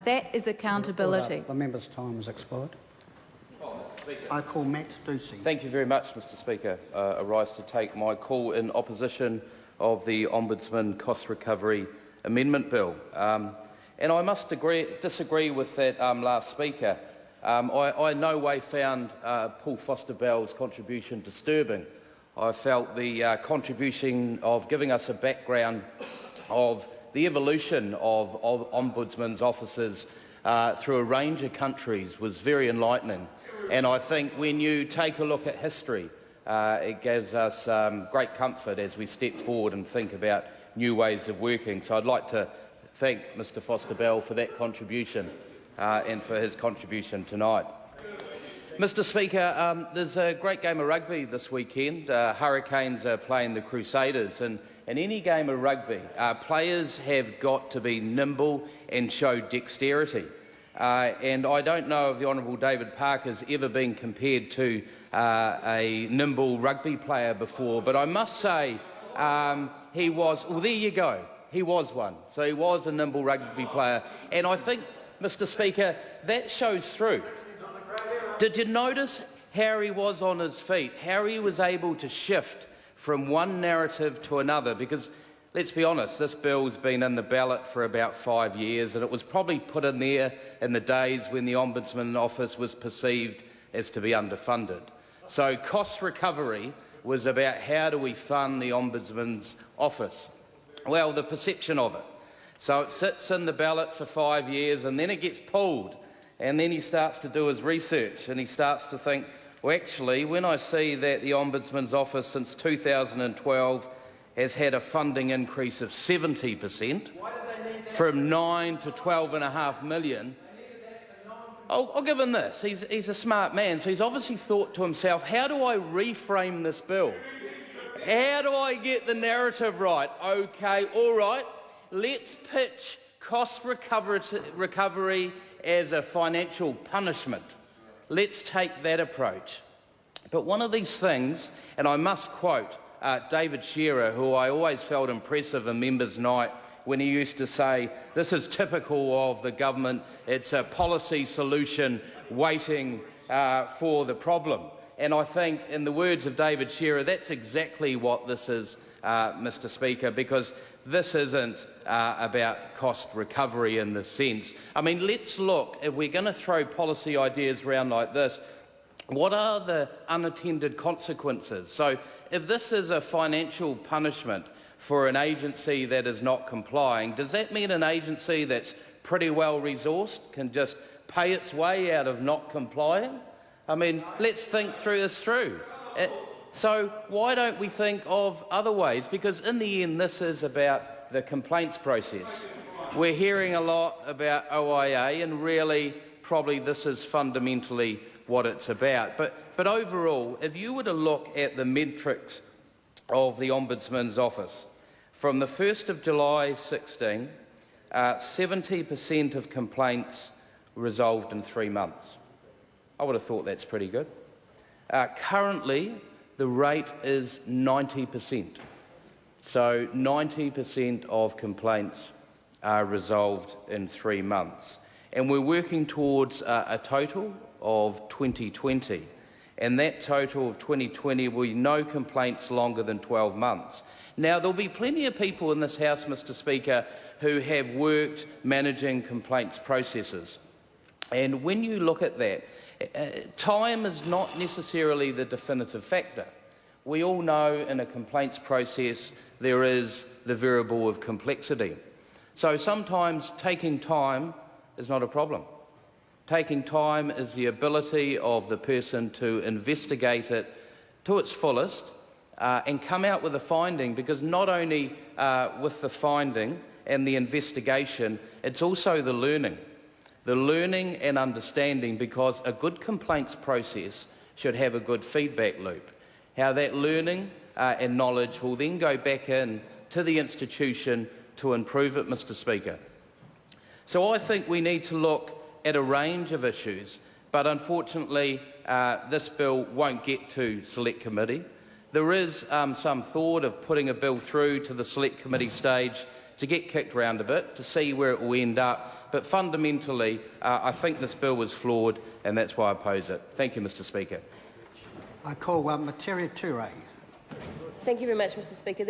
That is accountability. The member's time has expired. I call Matt Doocey. Thank you very much, Mr Speaker. I rise to take my call in opposition of the Ombudsman Cost Recovery Amendment Bill. And I must disagree with that last speaker. I in no way found Paul Foster-Bell's contribution disturbing. I felt the contribution of giving us a background of the evolution of Ombudsman's offices through a range of countries was very enlightening. And I think when you take a look at history, it gives us great comfort as we step forward and think about new ways of working. So I'd like to thank Mr Foster-Bell for that contribution and for his contribution tonight. Mr Speaker, there's a great game of rugby this weekend. Hurricanes are playing the Crusaders, and in any game of rugby, players have got to be nimble and show dexterity. And I don't know if the Honourable David Parker has ever been compared to a nimble rugby player before, but I must say he was, well, there you go, he was one. So he was a nimble rugby player, and I think, Mr Speaker, that shows through. Did you notice how he was on his feet, how he was able to shift from one narrative to another? Because let's be honest, this bill's been in the ballot for about 5 years, and it was probably put in there in the days when the Ombudsman office was perceived as to be underfunded. So cost recovery was about how do we fund the Ombudsman's office? Well, the perception of it. So it sits in the ballot for 5 years, and then it gets pulled, and then he starts to do his research, and he starts to think, well, actually, when I see that the Ombudsman's office since 2012 has had a funding increase of 70%, from 9 to 12.5 million. I'll give him this. He's a smart man, so he's obviously thought to himself, how do I reframe this bill? How do I get the narrative right? OK, all right, let's pitch cost recovery as a financial punishment. Let's take that approach. But one of these things, and I must quote David Shearer, who I always felt impressive in Members' Night, when he used to say, this is typical of the government, it's a policy solution waiting for the problem. And I think, in the words of David Shearer, that's exactly what this is, Mr Speaker, because this isn't about cost recovery in the sense. I mean, let's look, if we're going to throw policy ideas around like this, what are the unattended consequences? So if this is a financial punishment for an agency that is not complying, does that mean an agency that's pretty well resourced can just pay its way out of not complying? I mean, let's think this through. So why don't we think of other ways? Because in the end, this is about the complaints process. We're hearing a lot about OIA, and really, probably this is fundamentally what it's about. But overall, if you were to look at the metrics of the Ombudsman's office, from the 1st of July 16, 70% of complaints resolved in 3 months. I would have thought that's pretty good. Currently, the rate is 90%. So 90% of complaints are resolved in 3 months. And we're working towards a total of 2020. And that total of 2020 will be no complaints longer than 12 months. Now, there'll be plenty of people in this House, Mr Speaker, who have worked managing complaints processes. And when you look at that, time is not necessarily the definitive factor. We all know in a complaints process there is the variable of complexity. So sometimes taking time is not a problem. Taking time is the ability of the person to investigate it to its fullest and come out with a finding, because not only with the finding and the investigation, it's also the learning and understanding, because a good complaints process should have a good feedback loop. How that learning and knowledge will then go back in to the institution to improve it, Mr Speaker. So I think we need to look at a range of issues, but unfortunately this bill won't get to Select Committee. There is some thought of putting a bill through to the Select Committee stage to get kicked around a bit, to see where it will end up. But fundamentally, I think this bill is flawed, and that's why I oppose it. Thank you, Mr Speaker. I call Materia Ture. Thank you very much, Mr Speaker.